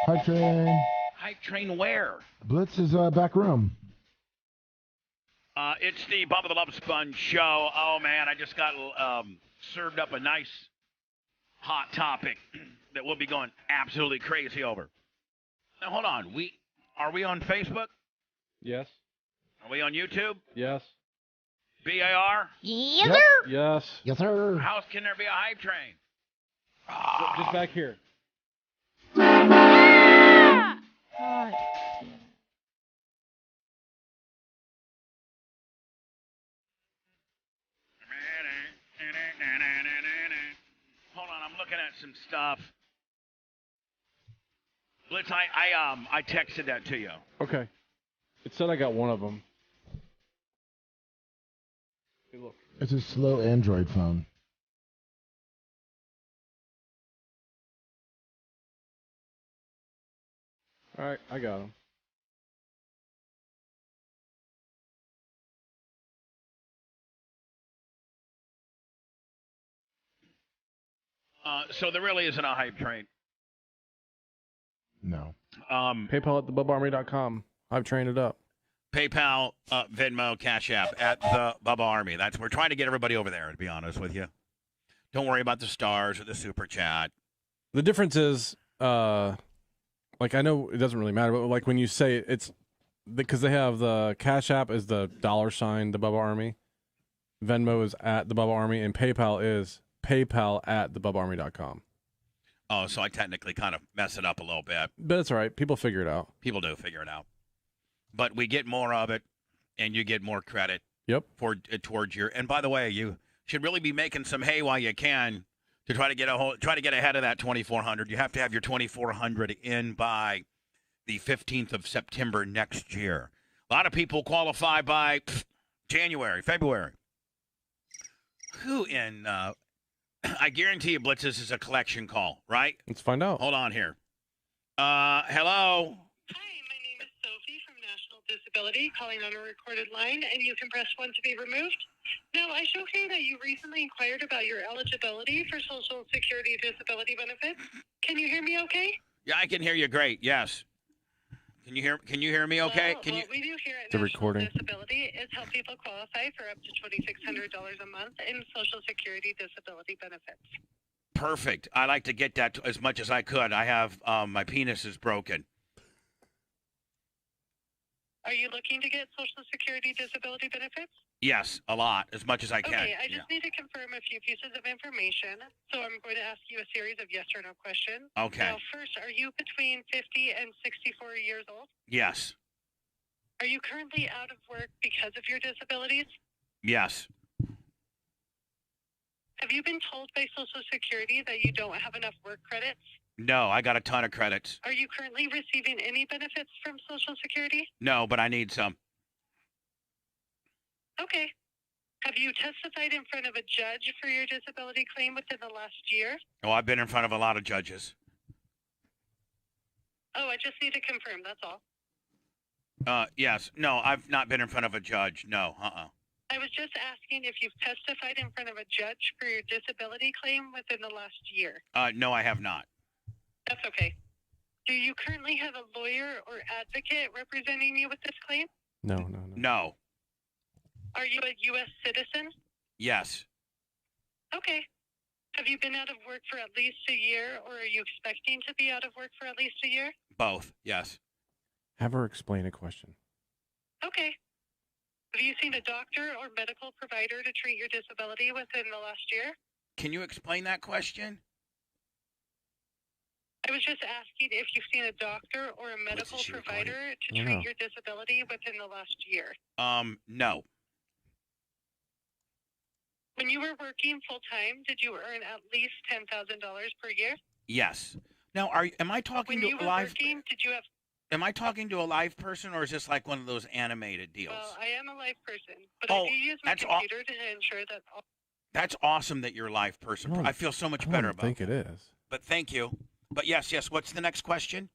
Hype train. Hype train where? Blitz is back room. It's the Bubba the Love Sponge show. Oh man, I just got served up a nice hot topic that we'll be going absolutely crazy over. Now hold on, are we on Facebook? Yes. Are we on YouTube? Yes. BAR? Yes, Yep. sir. Yes. Yes, sir. How else can there be a hype train? Just back here. Hold on, I'm looking at some stuff. Blitz, I texted that to you. Okay. It said I got one of them. Hey, look. It's a slow Android phone. All right, I got them. So there really isn't a hype train. No. PayPal at thebubbarmy.com. I've trained it up. PayPal, Venmo, Cash App at the Bubba Army. We're trying to get everybody over there, to be honest with you. Don't worry about the stars or the super chat. The difference is, I know it doesn't really matter, but like when you say it's because they have the Cash App is the $, the Bubba Army, Venmo is at the Bubba Army, and PayPal is PayPal at thebubbarmy.com. Oh, so I technically kind of mess it up a little bit. But it's all right. People figure it out. People do figure it out. But we get more of it, and you get more credit. Yep. Towards your. And by the way, you should really be making some hay while you can to try to get ahead of that 2,400. You have to have your 2,400 in by the 15th of September next year. A lot of people qualify by January, February. Who in? I guarantee you, Blitz, this is a collection call, right? Let's find out. Hold on here. Hello. Hi, my name is Sophie from National Disability, calling on a recorded line, and you can press 1 to be removed. Now, I show here that you recently inquired about your eligibility for Social Security disability benefits. Can you hear me okay? Yeah, I can hear you great. Yes. Can you hear me okay? Well, what we do here at The National recording. Disability is help people qualify for up to $2,600 a month in Social Security disability benefits. Perfect. I like to get that as much as I could. I have my penis is broken. Are you looking to get Social Security disability benefits? Yes, a lot, as much as I can. Okay, I just need to confirm a few pieces of information. So I'm going to ask you a series of yes or no questions. Okay. Now, first, are you between 50 and 64 years old? Yes. Are you currently out of work because of your disabilities? Yes. Have you been told by Social Security that you don't have enough work credits? No, I got a ton of credits. Are you currently receiving any benefits from Social Security? No, but I need some. Okay. Have you testified in front of a judge for your disability claim within the last year? Oh, I've been in front of a lot of judges. Oh, I just need to confirm, that's all. Yes. No, I've not been in front of a judge. No, I was just asking if you've testified in front of a judge for your disability claim within the last year. No, I have not. That's okay. Do you currently have a lawyer or advocate representing you with this claim? No. No. Are you a U.S. citizen? Yes. Okay. Have you been out of work for at least a year, or are you expecting to be out of work for at least a year? Both. Yes. Have her explain a question. Okay. Have you seen a doctor or medical provider to treat your disability within the last year? Can you explain that question? I was just asking if you've seen a doctor or a medical she provider to I don't treat know. your disability within the last year. No. When you were working full-time, did you earn at least $10,000 per year? Yes. Now, am I talking When to you a were live? working, did you have... Am I talking to a live person, or is this like one of those animated deals? Well, I am a live person, but Oh, I do use my that's computer to ensure that all... That's awesome that you're a live person. I don't- I feel so much I better don't about think that. it is. But thank you. But yes. What's the next question?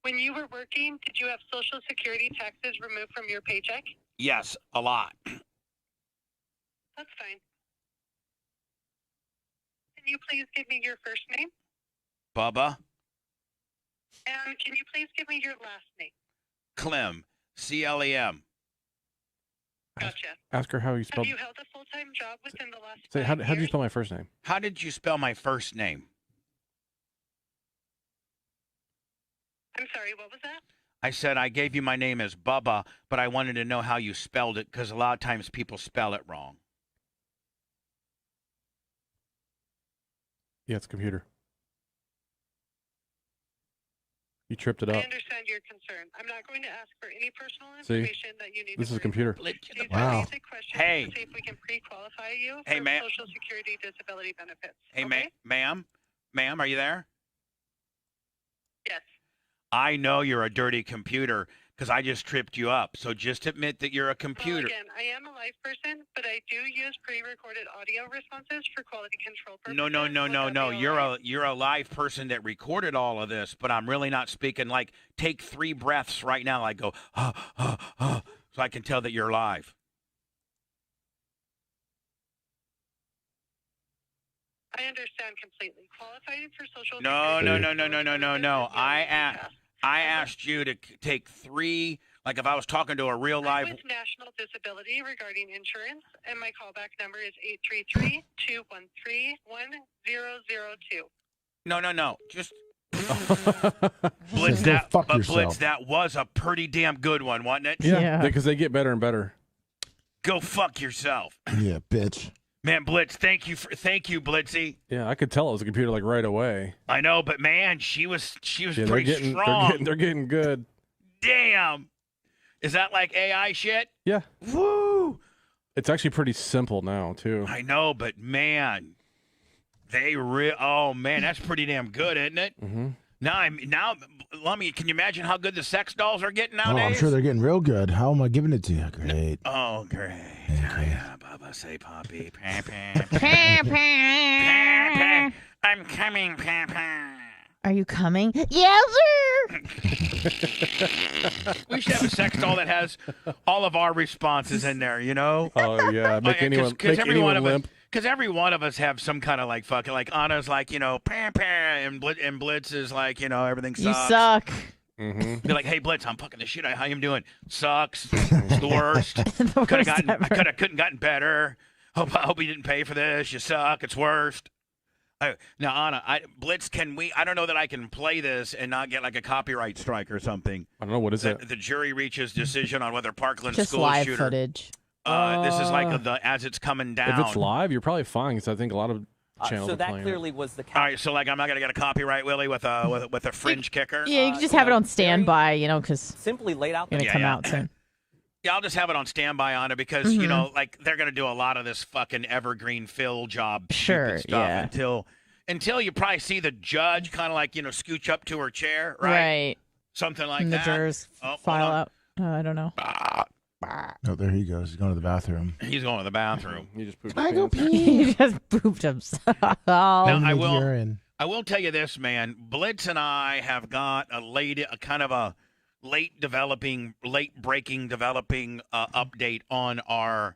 When you were working, did you have Social Security taxes removed from your paycheck? Yes, a lot. That's fine. Can you please give me your first name? Bubba. And can you please give me your last name? Clem. CLEM. Gotcha. Ask her how you spell. Have you held a full-time job within the last Say, 5 how do you years? spell my first name? How did you spell my first name? I'm sorry, what was that? I said I gave you my name as Bubba, but I wanted to know how you spelled it because a lot of times people spell it wrong. Yeah, it's a computer. You tripped it I up. understand your concern. I'm not going to ask for any personal See? information that you need This to is a computer. These Wow. are basic questions Hey. to see if we can pre-qualify you Hey, for ma'am. Social Security disability benefits. Hey, okay? ma'am, are you there? Yes. I know you're a dirty computer because I just tripped you up. So just admit that you're a Well, computer. again, I am a live person, but I do use pre-recorded audio responses for quality control purposes. No. Would that be all right? You're a live person that recorded all of this, but I'm really not speaking. Like, take 3 breaths right now. Like, go, so I can tell that you're live. I understand completely. Qualifying for Social No. Security. I asked you to take 3. Like, if I was talking to a real I'm live. with National Disability regarding insurance, and my callback number is 833-213-1002. No. Just Blitz, go fuck but yourself. Blitz, that was a pretty damn good one, wasn't it? Yeah, because they get better and better. Go fuck yourself. Yeah, bitch. Man, Blitz, thank you, Blitzy. Yeah, I could tell it was a computer like right away. I know, but man, she was Yeah, pretty strong. They're getting good. Damn. Is that like AI shit? Yeah, Woo! it's actually pretty simple now too. I know, but man, oh man, that's pretty damn good, isn't it? Mm-hmm. Now, Lummy, can you imagine how good the sex dolls are getting Oh, nowadays? I'm sure they're getting real good. How am I giving it to you? Great. Oh, great. Okay. Yeah, Bubba, say Poppy. Papa. I'm coming, Papa. Are you coming? Yes, sir. We should have a sex doll that has all of our responses in there, you know? Oh yeah, make anyone limp. Because every one of us have some kind of like fucking, like Anna's like, and Blitz is like, everything sucks. You suck. Mm-hmm. Be like, hey Blitz, I'm fucking the shit. How you doing? Sucks. It's the worst. The worst ever. Couldn't gotten better. I hope you didn't pay for this. You suck. It's worst. Now, Anna, Blitz, I don't know that I can play this and not get like a copyright strike or something. I don't know, what is it? The jury reaches decision on whether Parkland Just school live shooter. footage. This is like as it's coming down. If it's live, you're probably fine because I think a lot of channels so are that playing clearly it. was the All right, so like I'm not gonna get a copyright, Willie, with a fringe kicker. Yeah, you can just have it on standby, because simply laid out. it's going to come out soon. Yeah, I'll just have it on standby on it because like they're gonna do a lot of this fucking evergreen fill job Sure, stupid stuff yeah. until you probably see the judge kind of like scooch up to her chair, right? Right. Something like And the that. jurors Oh, file hold on. out. I don't know. Oh, there he goes. He's going to the bathroom. He's going to the bathroom. You just pooped I his go pants. pee. He just pooped himself. Now, I Mid will. urine. I will tell you this, man. Blitz and I have got a kind of a late breaking developing update on our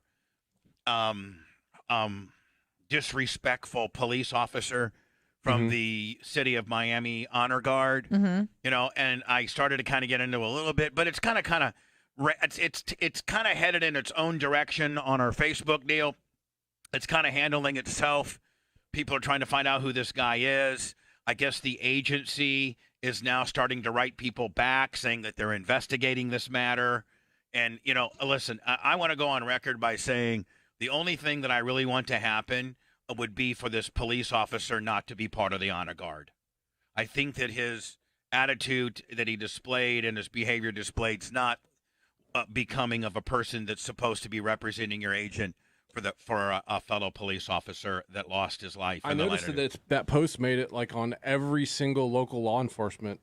disrespectful police officer from the city of Miami Honor Guard. Mm-hmm. And I started to kind of get into a little bit, but it's kind of it's kind of headed in its own direction on our Facebook deal. It's kind of handling itself. People are trying to find out who this guy is. I guess the agency is now starting to write people back saying that they're investigating this matter. And, listen, I want to go on record by saying the only thing that I really want to happen would be for this police officer not to be part of the Honor Guard. I think that his attitude that he displayed and his behavior displayed is not becoming of a person that's supposed to be representing your agent for a fellow police officer that lost his life. I noticed that post made it like on every single local law enforcement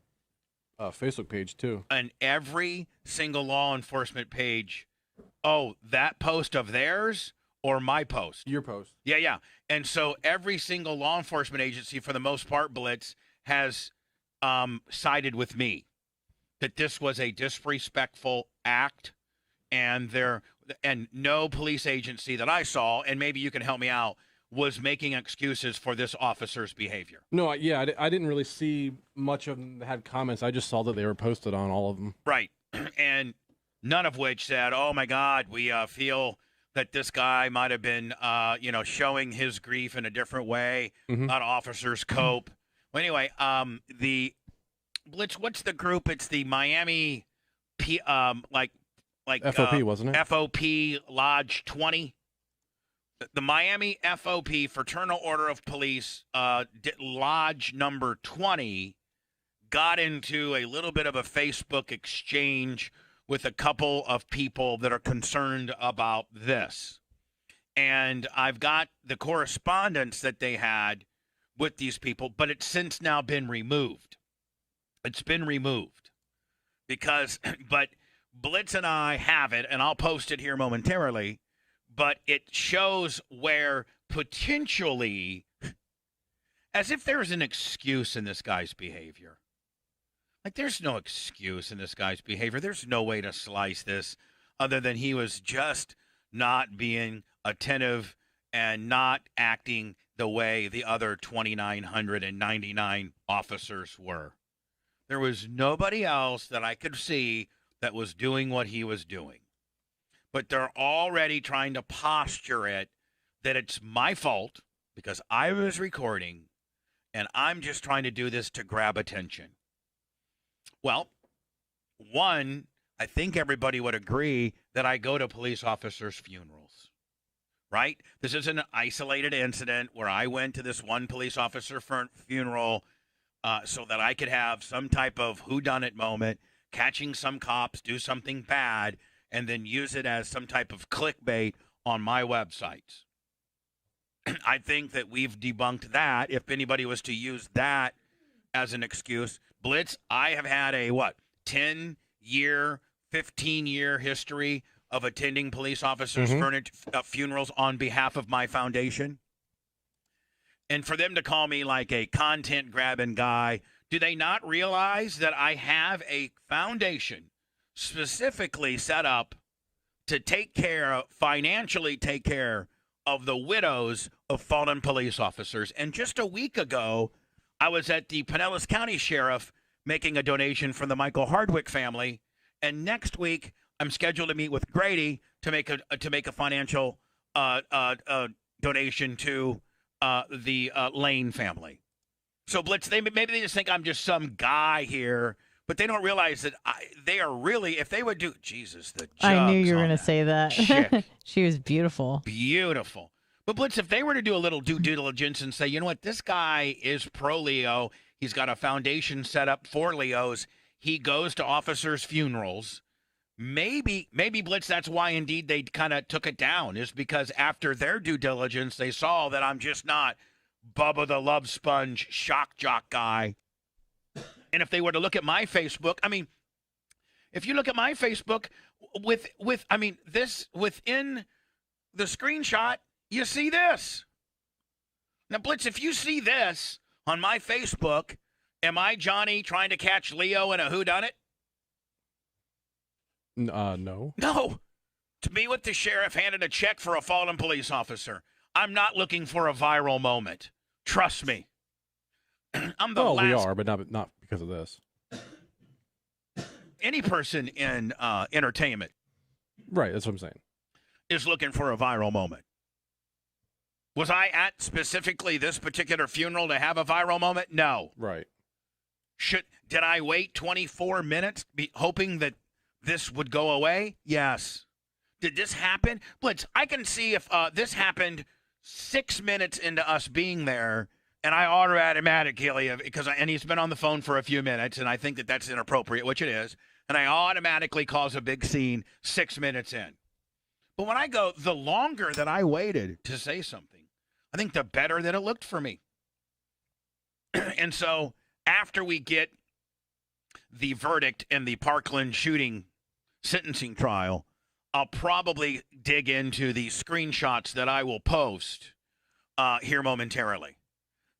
Facebook page too. And every single law enforcement page. Oh, that post of theirs or my post? Your post. Yeah. And so every single law enforcement agency, for the most part, Blitz, has sided with me that this was a disrespectful act, and no police agency that I saw, and maybe you can help me out, was making excuses for this officer's behavior. No, I didn't really see much of them that had comments. I just saw that they were posted on all of them. Right. And none of which said, oh, my God, we feel that this guy might have been, showing his grief in a different way. Mhm. Not officers cope. Well, anyway, the Blitz, what's the group? It's the Miami, like FOP, wasn't it? FOP Lodge 20. The Miami FOP, Fraternal Order of Police, Lodge number 20, got into a little bit of a Facebook exchange with a couple of people that are concerned about this. And I've got the correspondence that they had with these people, but it's since now been removed. It's been removed because, but Blitz and I have it, and I'll post it here momentarily, but it shows where potentially, as if there's an excuse in this guy's behavior. Like, there's no excuse in this guy's behavior. There's no way to slice this other than he was just not being attentive and not acting the way the other 2,999 officers were. There was nobody else that I could see that was doing what he was doing. But they're already trying to posture it that it's my fault because I was recording and I'm just trying to do this to grab attention. Well, one, I think everybody would agree that I go to police officers' funerals, right? This is an isolated incident where I went to this one police officer funeral so that I could have some type of whodunit moment, catching some cops do something bad, and then use it as some type of clickbait on my websites. I think that we've debunked that. If anybody was to use that as an excuse, Blitz, I have had a, 10-year, 15-year history of attending police officers' funerals on behalf of my foundation. And for them to call me like a content-grabbing guy, do they not realize that I have a foundation specifically set up to financially take care of the widows of fallen police officers? And just a week ago, I was at the Pinellas County Sheriff making a donation for the Michael Hardwick family, and next week I'm scheduled to meet with Grady to make a financial donation to the Lane family. So Blitz, maybe they just think I'm just some guy here, but they don't realize that they are really, if they would do, Jesus, the jugs I knew you were on going to say that. chick. She was beautiful. Beautiful. But Blitz, if they were to do a little due diligence and say, you know what, this guy is pro-Leo, he's got a foundation set up for Leos, he goes to officers' funerals, maybe Blitz, that's why indeed they kind of took it down, is because after their due diligence, they saw that I'm just not Bubba the Love Sponge shock jock guy. And if they were to look at my Facebook, I mean, if you look at my Facebook this within the screenshot, you see this. Now, Blitz, if you see this on my Facebook, am I Johnny trying to catch Leo in a whodunit? No. No. To me, with the sheriff handed a check for a fallen police officer. I'm not looking for a viral moment. Trust me. I'm the last. We are, but not because of this. Any person in entertainment, right? That's what I'm saying. Is looking for a viral moment. Was I at specifically this particular funeral to have a viral moment? No. Right. Did I wait 24 minutes hoping that this would go away? Yes. Did this happen? Blitz, I can see if this happened 6 minutes into us being there, and I automatically, and he's been on the phone for a few minutes, and I think that that's inappropriate, which it is, and I automatically cause a big scene 6 minutes in. But when I go, the longer that I waited to say something, I think the better that it looked for me. And so after we get the verdict in the Parkland shooting sentencing trial, I'll probably dig into the screenshots that I will post here momentarily.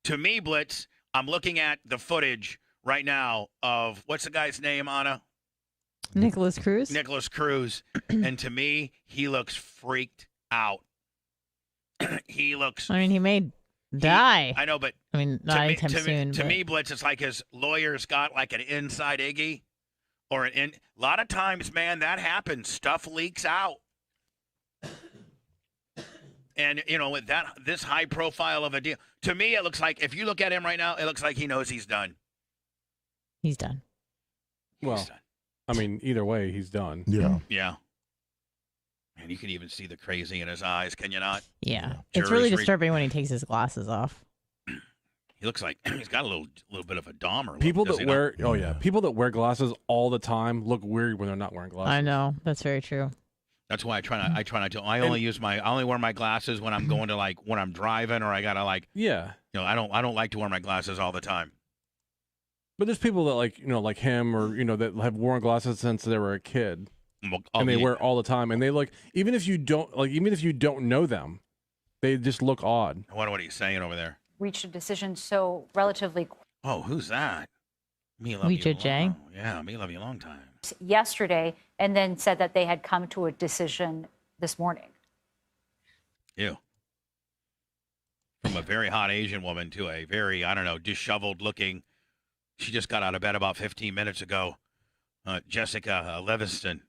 To me, Blitz, I'm looking at the footage right now of, what's the guy's name, Anna? Nicholas Cruz. Nicholas Cruz. And to me, he looks freaked out. he looks. I mean, he may die. I know, but I mean, not anytime soon. To me, Blitz, it's like his lawyer's got like an inside Iggy, or a lot of times, man, that happens. Stuff leaks out, and with this high profile of a deal, to me, it looks like if you look at him right now, it looks like he knows he's done. He's done. Well, He's done. I mean, either way, he's done. Yeah. Yeah. And you can even see the crazy in his eyes, can you not? Yeah. Jury's It's really disturbing when he takes his glasses off. He looks like he's got a little bit of a Dahmer. People look, that wear people that wear glasses all the time look weird when they're not wearing glasses. I know. That's very true. That's why I try not to. I only wear my glasses when I'm going to when I'm driving or I gotta I don't like to wear my glasses all the time. But there's people that like him or that have worn glasses since they were a kid. And they wear it all the time, and they look even if you don't know them, they just look odd. What are you saying over there? Reached a decision so relatively. Oh, who's that? Me love We you. Judge Jay. Yeah, me love you a long time. Yesterday, and then said that they had come to a decision this morning. Ew. From a very hot Asian woman to a very disheveled looking. She just got out of bed about 15 minutes ago. Jessica Livingston.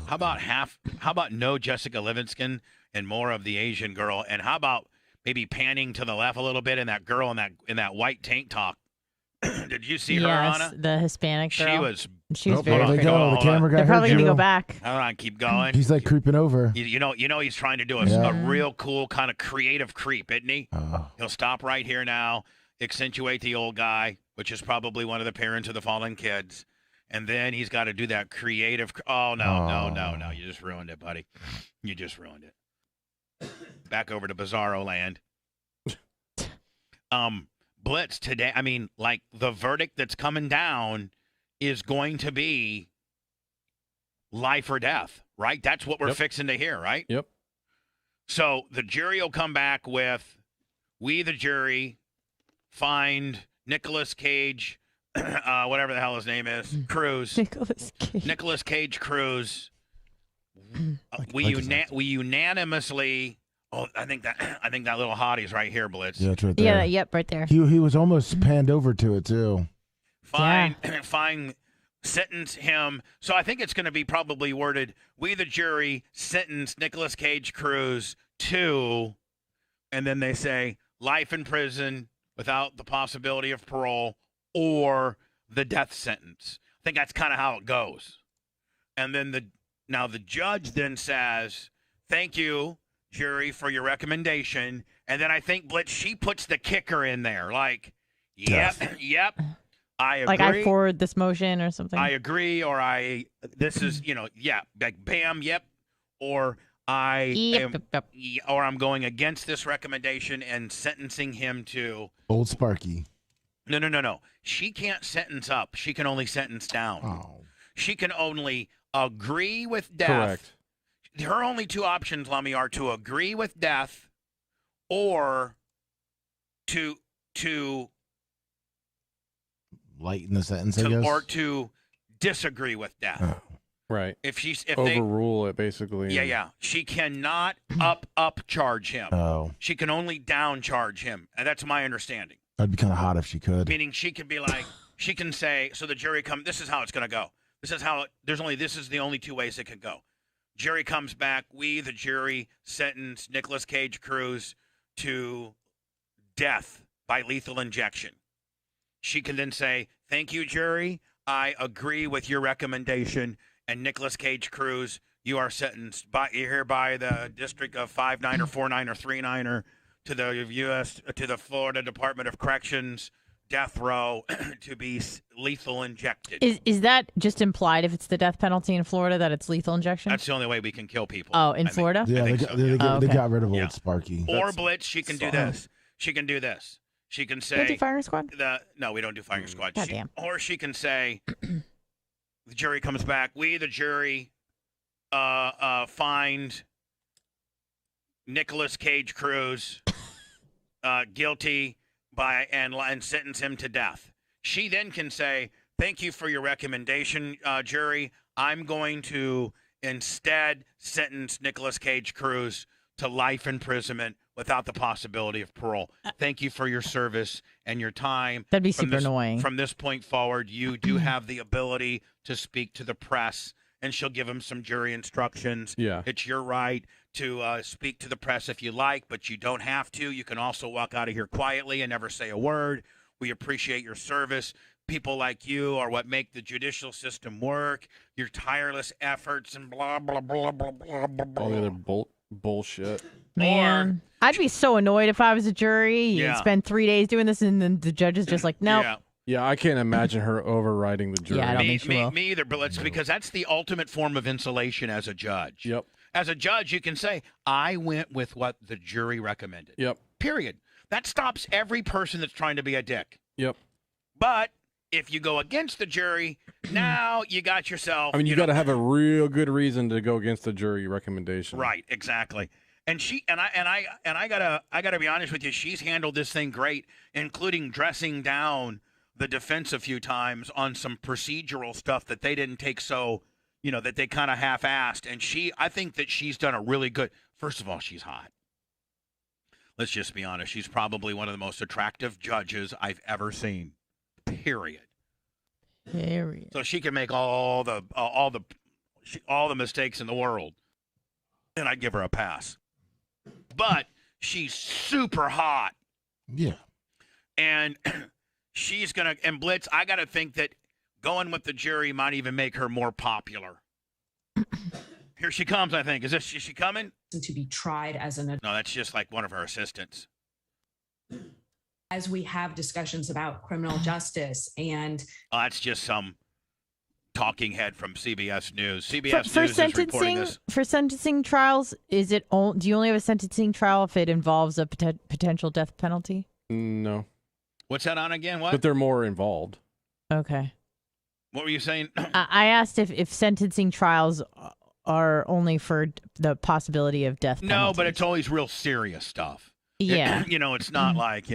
How about no Jessica Livingston and more of the Asian girl? And how about maybe panning to the left a little bit and that girl in that white tank top? Did you see her, Anna? The Hispanic girl. She was very there they pretty. go. The camera guy They're probably heard going to you. go back. Hold on, keep going. He's like creeping over. You know he's trying to do a real cool kind of creative creep, isn't he? He'll stop right here now, accentuate the old guy, which is probably one of the parents of the fallen kids. And then he's got to do that creative. Oh, no. You just ruined it, buddy. You just ruined it. Back over to Bizarro land. Blitz today, the verdict that's coming down is going to be life or death, right? That's what we're fixing to hear, right? Yep. So the jury will come back with, we, the jury, find Nicolas Cage, whatever the hell his name is, Cruz. Nicolas Cage Cruz. We unanimously. Oh, I think that little hottie's right here, Blitz. Yeah, it's right there. Yep, right there. He was almost panned over to it too. Fine, sentence him. So I think it's going to be probably worded: we, the jury, sentence Nicolas Cage Cruz to, and then they say life in prison without the possibility of parole or the death sentence. I think that's kind of how it goes. And then the judge then says, "Thank you, jury, for your recommendation." And then I think Blitz, she puts the kicker in there, like, yep, I agree. Like I forward this motion or something. I agree, or this is, like bam, yep, or or I'm going against this recommendation and sentencing him to Old Sparky. No. She can't sentence up. She can only sentence down. Oh. She can only agree with death. Correct. Her only two options, Lummy, are to agree with death or to lighten the sentence, I guess. Or to disagree with death. Oh. Right. If overrule it, basically. Yeah. She cannot up charge him. Oh. She can only down charge him. And that's my understanding. That'd be kind of hot if she could. Meaning she could be like, she can say, so the jury this is how it's going to go. This is the only two ways it could go. Jury comes back. We, the jury, sentence Nicolas Cage Cruz to death by lethal injection. She can then say, thank you, jury. I agree with your recommendation. And Nicolas Cage Cruz, you are sentenced hereby the District of 5-9 or 4-9 or 3-9 to the Florida Department of Corrections death row to be lethal injected. Is that just implied if it's the death penalty in Florida that it's lethal injection? That's the only way we can kill people. Oh, in Florida? Yeah, they got rid of Old Sparky. Or Blitz, she can do this. She can do this. She can say... You do firing squad? No, we don't do firing squad. Goddamn. Or she can say, the jury comes back, we, the jury, find Nicolas Cage Cruz guilty and sentence him to death. She then can say, thank you for your recommendation, jury. I'm going to instead sentence Nicolas Cage Cruz to life imprisonment without the possibility of parole. Thank you for your service and your time. That'd be super annoying. From this point forward, you do have the ability to speak to the press, and she'll give him some jury instructions. Yeah. It's your right to speak to the press if you like, but you don't have to. You can also walk out of here quietly and never say a word. We appreciate your service. People like you are what make the judicial system work. Your tireless efforts and blah, blah, blah, blah, blah, blah, blah. All the other bullshit. Man, I'd be so annoyed if I was a jury. You'd spend 3 days doing this, and then the judge is just like, nope. Yeah, I can't imagine her overriding the jury. Yeah, I don't think she will. Me either, but because that's the ultimate form of insulation as a judge. Yep. As a judge, you can say, I went with what the jury recommended. Yep. Period. That stops every person that's trying to be a dick. Yep. But if you go against the jury, now you got yourself. I mean, you got to have a real good reason to go against the jury recommendation. Right, exactly. And I gotta be honest with you, she's handled this thing great, including dressing down the defense a few times on some procedural stuff that they didn't take that they kind of half-assed. And I think that she's done a really good. First of all, she's hot. Let's just be honest. She's probably one of the most attractive judges I've ever seen. Period. So she can make all the mistakes in the world, and I'd give her a pass. But she's super hot. Yeah. And she's going to, and Blitz, I got to think that going with the jury might even make her more popular. Here she comes, I think. Is she coming? To be tried as an adult. No, that's just like one of her assistants. As we have discussions about criminal justice and. Oh, that's just some talking head from CBS News. CBS for News is reporting this. For sentencing trials, do you only have a sentencing trial if it involves a potential death penalty? No. What's that on again? What? But they're more involved. Okay. What were you saying? I asked if sentencing trials are only for the possibility of death penalty. No, but it's always real serious stuff. Yeah. It's not like,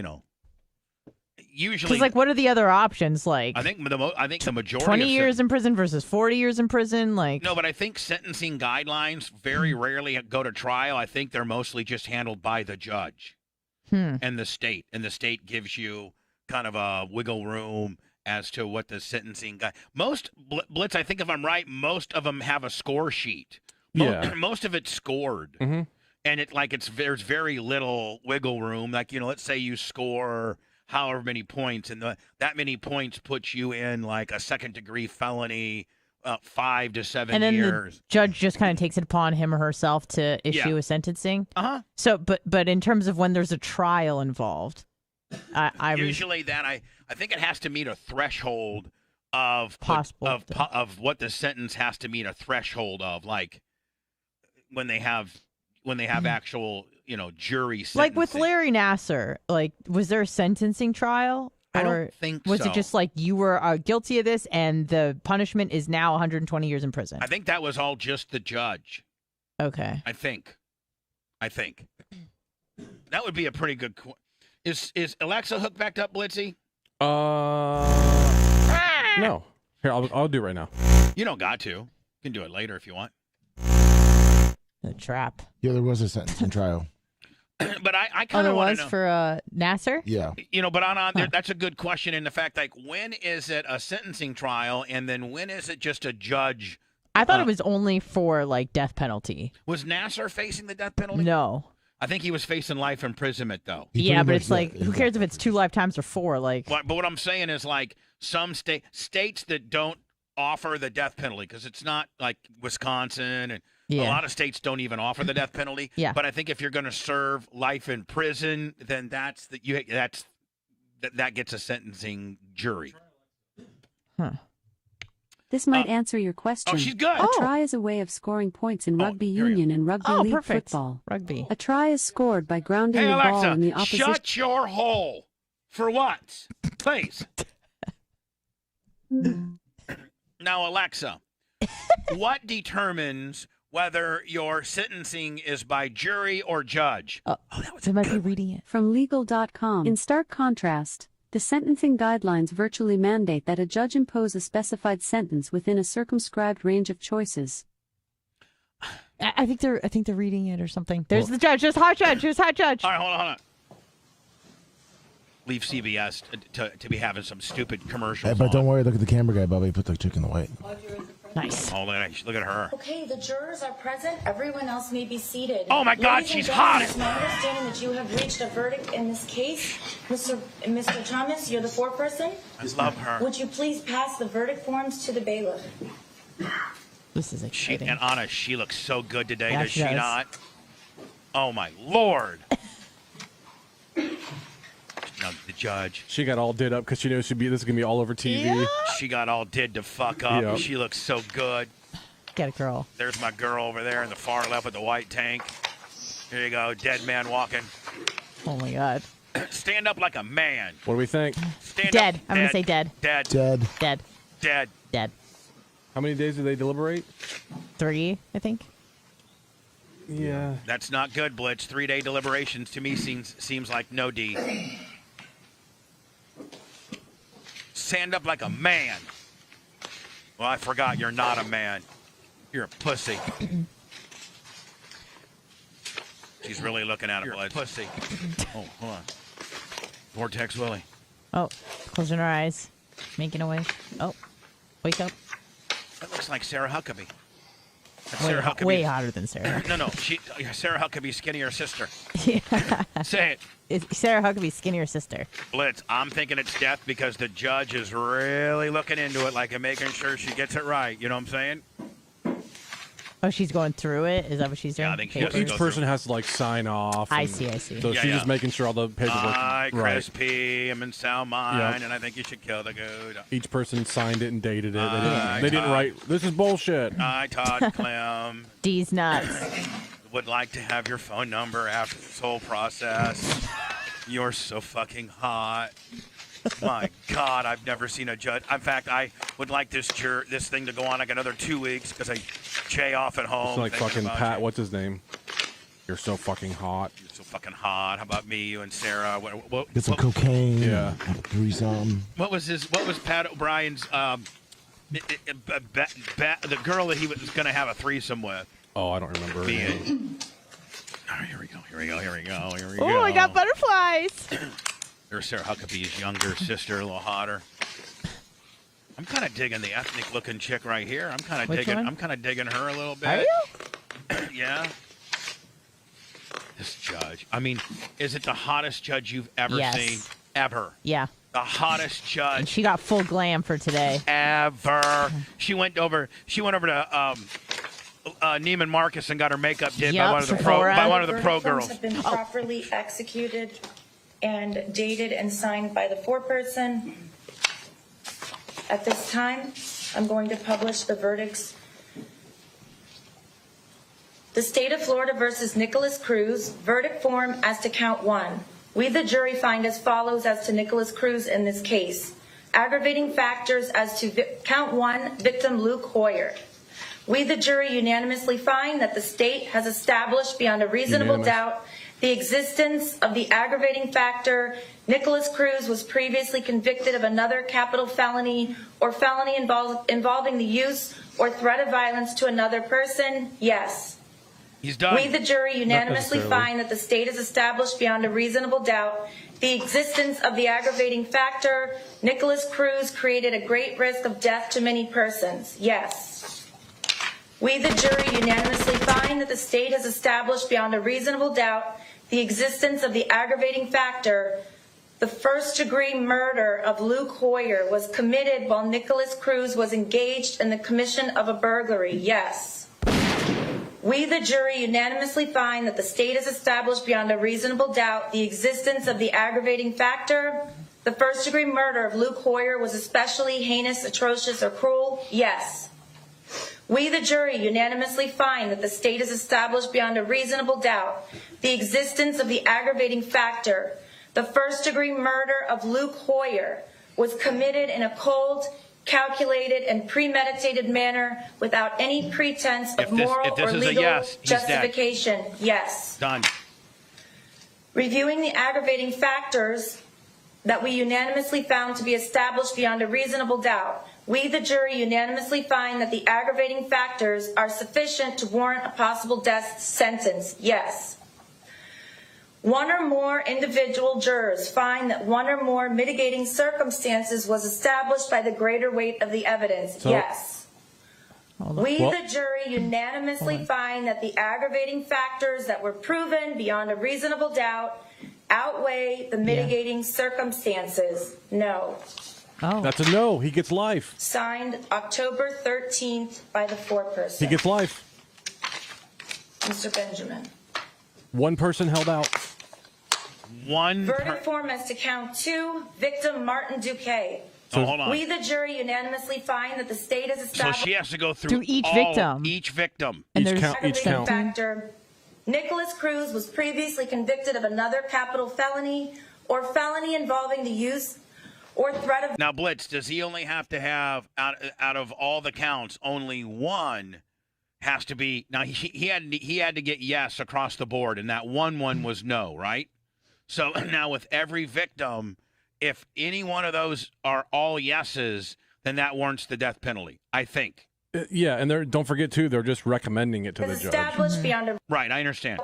usually. Because, what are the other options? I think the majority 20 years in prison versus 40 years in prison? No, but I think sentencing guidelines very rarely go to trial. I think they're mostly just handled by the judge and the state. And the state gives you kind of a wiggle room as to what the sentencing most Blitz, I think if I'm right, most of them have a score sheet. Most of it's scored. Mm-hmm. And there's very little wiggle room. Let's say you score however many points, and that many points puts you in a second-degree felony, 5 to 7 years. And then the judge just kind of takes it upon him or herself to issue a sentencing. So, but in terms of when there's a trial involved, I think it has to meet a threshold of what the sentence has to meet a threshold of, when they have actual jury sentencing. Like with Larry Nassar, was there a sentencing trial? I don't think so. Was it just you were guilty of this and the punishment is now 120 years in prison? I think that was all just the judge. Okay. I think. That would be a pretty good Is Alexa hooked back up, Blitzy? No. Here, I'll do it right now. You don't got to. You can do it later if you want. The trap. Yeah, there was a sentencing trial. But I kind of want to know. For Nassar? Yeah. But on there, that's a good question in the fact, when is it a sentencing trial, and then when is it just a judge? I thought it was only for, death penalty. Was Nassar facing the death penalty? No. I think he was facing life imprisonment, though. Yeah, but it's who cares if it's 2 lifetimes or 4? But what I'm saying is, some states that don't offer the death penalty, because it's not like Wisconsin and a lot of states don't even offer the death penalty. Yeah. But I think if you're going to serve life in prison, then that gets a sentencing jury. Huh. This might answer your question. Oh, she's good. A try is a way of scoring points in rugby union and rugby league football. Rugby. A try is scored by grounding the ball in the opposition. Shut your hole. For what? Please. Now, Alexa, what determines whether your sentencing is by jury or judge? They might be reading it. From legal.com. In stark contrast, the sentencing guidelines virtually mandate that a judge impose a specified sentence within a circumscribed range of choices. I think they're reading it or something. There's the judge. There's hot judge. There's hot judge. All right, hold on. Leave CBS to be having some stupid commercials. But don't worry, look at the camera guy, Bubba. He put the chick in the white. Nice. Oh, look at her. Okay, the jurors are present. Everyone else may be seated. Oh my God, Ladies and she's gentlemen, hot. It's my understanding that you have reached a verdict in this case. Mr. Thomas, you're the foreperson. I love her. Would you please pass the verdict forms to the bailiff? This is exciting. And Anna, she looks so good today, Yeah, does she she does. not? Oh my Lord. Now the judge. She got all did up because she knows this is gonna be all over TV. Yeah. She got all did to fuck up. Yep. She looks so good. Get a girl. There's my girl over there in the far left with the white tank. Here you go, dead man walking. Oh my God. Stand up like a man. What do we think? Stand Dead. up. I'm gonna say dead. Dead. Dead. Dead. Dead. Dead. How many days do they deliberate? 3, I think. Yeah. That's not good, Blitz. 3-day deliberations to me seems like no D. Stand up like a man. Well, I forgot you're not a man. You're a pussy. She's really looking at him, Blitz. Pussy. Oh, hold on. Vortex Willie. Oh, closing her eyes, making away. Oh, wake up. That looks like Sarah Huckabee. That's Way, Sarah Huckabee. way hotter than Sarah. No. Sarah Huckabee's skinnier sister. Yeah. Say it. It's Sarah Huckabee's skinnier sister. Blitz, I'm thinking it's death because the judge is really looking into it, like and making sure she gets it right. You know what I'm saying? Oh, she's going through it? Is that what she's doing? Yeah, I think she Papers? has Each person has to sign off. I and see. So Yeah, she's yeah. just making sure all the paperwork. I, right. Chris P. am in sound mind, Yep. and I think you should kill the goat. Each person signed it and dated it. Aye, They didn't Todd. write. This is bullshit. I, Todd Clem, D's nuts. would like to have your phone number after this whole process. You're so fucking hot. My God, I've never seen a judge. In fact, I would like this thing to go on like another 2 weeks because I jay off at home. It's like thinking fucking about Pat. you. What's his name? You're so fucking hot. You're so fucking hot. How about me, you and Sarah? Get some cocaine. Yeah. Have a threesome. What was Pat O'Brien's? The girl that he was going to have a threesome with. Oh, I don't remember. her name. All right, here we go. Oh, I got butterflies. There's Sarah Huckabee's younger sister, a little hotter. I'm kind of digging the ethnic-looking chick right here. I'm kind of Which digging. one? I'm kind of digging her a little bit. Are you? Yeah. This judge. I mean, is it the hottest judge you've ever Yes. seen? Ever. Yeah. The hottest And judge she got full glam for today. ever. She went over to Neiman Marcus and got her makeup did Yep, by one of the Sephora. pro Verdict forms girls. have been properly executed and dated and signed by the foreperson. At this time, I'm going to publish the verdicts. The State of Florida versus Nicholas Cruz, verdict form as to count 1. We, the jury, find as follows as to Nicholas Cruz in this case. Aggravating factors as to count 1, victim Luke Hoyer. We, the jury, unanimously find that the state has established beyond a reasonable Unanimous. doubt the existence of the aggravating factor. Nicholas Cruz was previously convicted of another capital felony or felony involving the use or threat of violence to another person. Yes. He's done. We, the jury, unanimously necessarily. find that the state has established beyond a reasonable doubt the existence of the aggravating factor. Nicholas Cruz created a great risk of death to many persons. Yes. We, the jury, unanimously find that the state has established beyond a reasonable doubt the existence of the aggravating factor. The first-degree murder of Luke Hoyer was committed while Nicholas Cruz was engaged in the commission of a burglary. Yes. We, the jury, unanimously find that the state has established beyond a reasonable doubt the existence of the aggravating factor. The first-degree murder of Luke Hoyer was especially heinous, atrocious, or cruel. Yes. We, the jury, unanimously find that the state has established beyond a reasonable doubt the existence of the aggravating factor. The first-degree murder of Luke Hoyer was committed in a cold, calculated, and premeditated manner without any pretense of moral or legal justification. Yes. Done. Reviewing the aggravating factors that we unanimously found to be established beyond a reasonable doubt, We, the jury, unanimously find that the aggravating factors are sufficient to warrant a possible death sentence. Yes. One or more individual jurors find that one or more mitigating circumstances was established by the greater weight of the evidence. Yes. We, the jury, unanimously find that the aggravating factors that were proven beyond a reasonable doubt outweigh the mitigating circumstances. No. Oh. That's a no. He gets life. Signed October 13th by the foreperson. He gets life. Mr. Benjamin. One person held out. Verdict form as to count 2, victim Martin Duque. So hold on. We, the jury, unanimously find that the state has established. So she has to go through each victim. Each victim. And Each count. Factor. Nicholas Cruz was previously convicted of another capital felony or felony involving the use or threat of. Now, Blitz, does he only have to have out of all the counts, only one has to be? Now he had to get yes across the board, and that one was no, right? So now with every victim, if any one of those are all yeses, then that warrants the death penalty, I think. Yeah, and don't forget, too, they're just recommending it to the judge. Established beyond a. Right, I understand.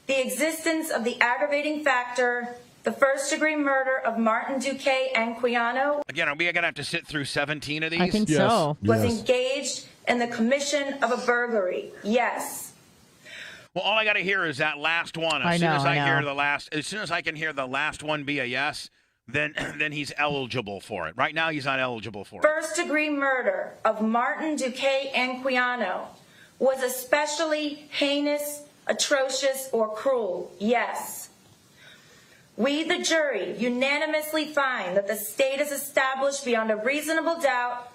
The existence of the aggravating factor, the first-degree murder of Martin Duque and Quiano. Again, are we going to have to sit through 17 of these? I think so. Was engaged in the commission of a burglary. Yes. Well, all I got to hear is that last one. As soon as I can hear the last one be a yes, then he's eligible for it. Right now, he's not eligible for it. First-degree murder of Martin Duque and Quiano was especially heinous, atrocious, or cruel. Yes. We, the jury, unanimously find that the state has established beyond a reasonable doubt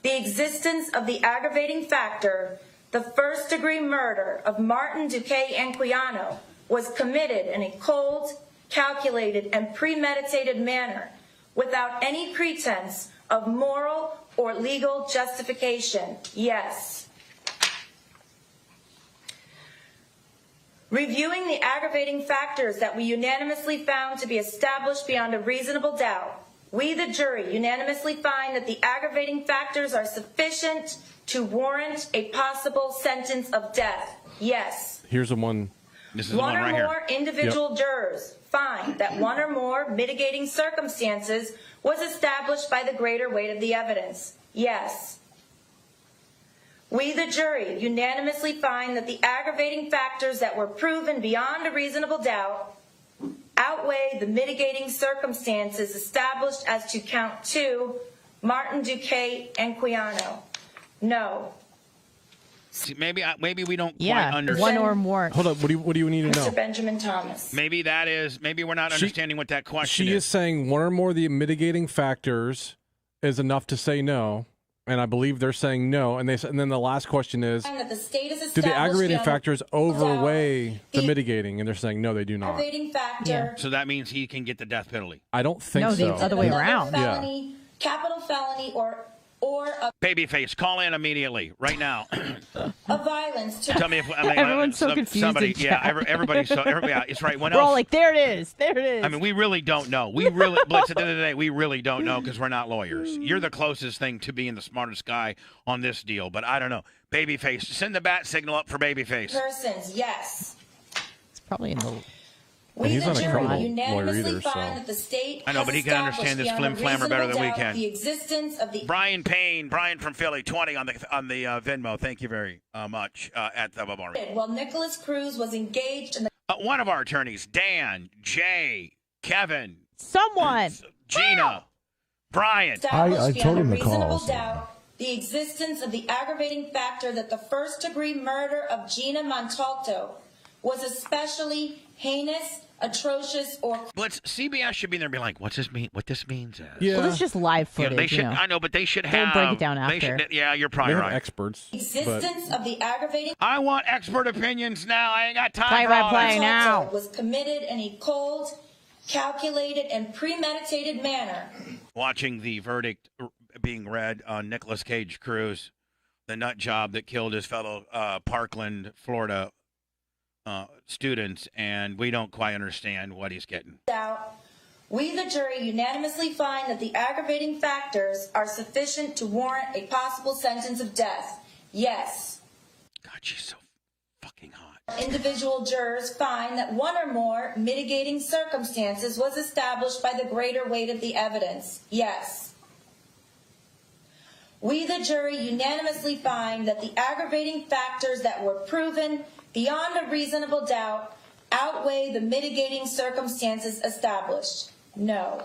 the existence of the aggravating factor. The first-degree murder of Martin Duque and Quiano was committed in a cold, calculated, and premeditated manner without any pretense of moral or legal justification. Yes. Reviewing the aggravating factors that we unanimously found to be established beyond a reasonable doubt, we, the jury, unanimously find that the aggravating factors are sufficient to warrant a possible sentence of death. Yes. Here's the one. This is the one right here. One or more individual jurors find that one or more mitigating circumstances was established by the greater weight of the evidence. Yes. We, the jury, unanimously find that the aggravating factors that were proven beyond a reasonable doubt outweigh the mitigating circumstances established as to count 2, Martin Duque and Quiano. No. See, maybe we don't quite understand. One or more. Hold up. What do you need to know? Mr. Benjamin Thomas. Maybe we're not understanding what that question is. She is saying one or more of the mitigating factors is enough to say no, and I believe they're saying no. And then the last question is, do the aggravating factors overweigh the mitigating? And they're saying no, they do not. Aggravating factor. So that means he can get the death penalty. I don't think so. No, the other way around. Felony, capital felony, or a Babyface, call in immediately, right now. A violence. Tell me if everyone's so confused. Somebody, everybody's so. It's right. When we're else? all like, there it is. I mean, we really don't know. Blitz, at the end of the day, we really don't know because we're not lawyers. You're the closest thing to being the smartest guy on this deal, but I don't know. Babyface, send the bat signal up for Babyface. Persons, yes. It's probably in the. We, the jury, lawyer unanimously either, find that the state I know, but he can understand this flim flammer better than we can. The existence of the Brian Payne, Brian from Philly, 20 on the Venmo. Thank you very much at the Bubba. Well, Nicholas Cruz was engaged in the one of our attorneys, Dan, Jay, Kevin, someone, Gina, Brian. I told him to call. The existence of the aggravating factor that the first-degree murder of Gina Montalto was especially heinous, atrocious, or Blitz, CBS should be there and be like, what's this mean? What this means is. Yeah. Well, it's just live footage. They should. I know, but they should have. They'll break it down after. You're probably right. Experts. Existence of the aggravating. I want expert opinions now. I ain't got time for all play that. now. Was committed in a cold, calculated, and premeditated manner. Watching the verdict being read on Nicolas Cage Cruz, the nut job that killed his fellow Parkland, Florida students, and we don't quite understand what he's getting. We, the jury, unanimously find that the aggravating factors are sufficient to warrant a possible sentence of death. Yes. God, she's so fucking hot. Individual jurors find that one or more mitigating circumstances was established by the greater weight of the evidence. Yes. We, the jury, unanimously find that the aggravating factors that were proven beyond a reasonable doubt outweigh the mitigating circumstances established. No.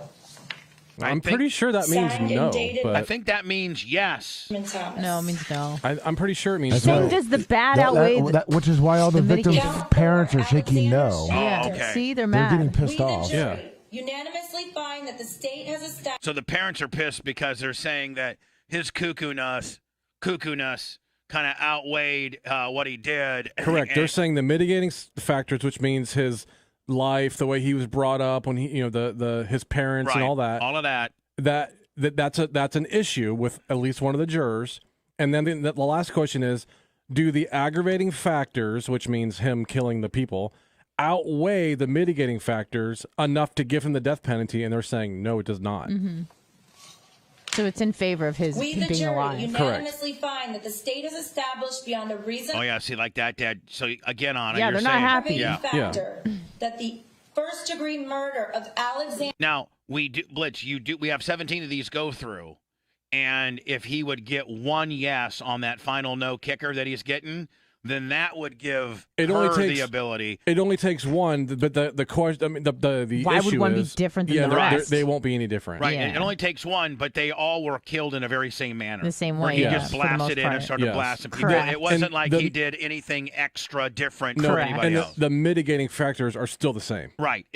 I'm pretty sure that means no. But I think that means yes. No, it means no. I'm pretty sure it means That's no. why- Does the bad outweigh which is why all the victims' parents are shaking no. Yeah. okay. See, they're They're mad. getting pissed We, the off. jury, unanimously find that the state has established. So the parents are pissed because they're saying that his cuckoo-ness kind of outweighed what he did. Correct. They're saying the mitigating factors, which means his life, the way he was brought up, when he, his parents and all that. All of that. That's an issue with at least one of the jurors. And then the last question is, do the aggravating factors, which means him killing the people, outweigh the mitigating factors enough to give him the death penalty? And they're saying no, it does not. Mm-hmm. So it's in favor of his We, the being jury, alive. unanimously find that the state has established beyond a reason. Oh, yeah, see, like that, Dad. So, again, Anna, Yeah, you're they're not saying, happy. Yeah. Factor that the first-degree murder of Alexander. Now, Blitz, we have 17 of these go through, and if he would get one yes on that final no kicker that he's getting, then that would give the ability. It only takes one, but the question, I mean, the Why issue would one is, be different than the rest? They won't be any different. Right. Yeah. It only takes one, but they all were killed in a very same manner. The same Where way, he yeah, just for the most blasted in part. and started Yes. blasting people. Correct. It wasn't And like he did anything extra different from anybody And else. the mitigating factors are still the same. Right.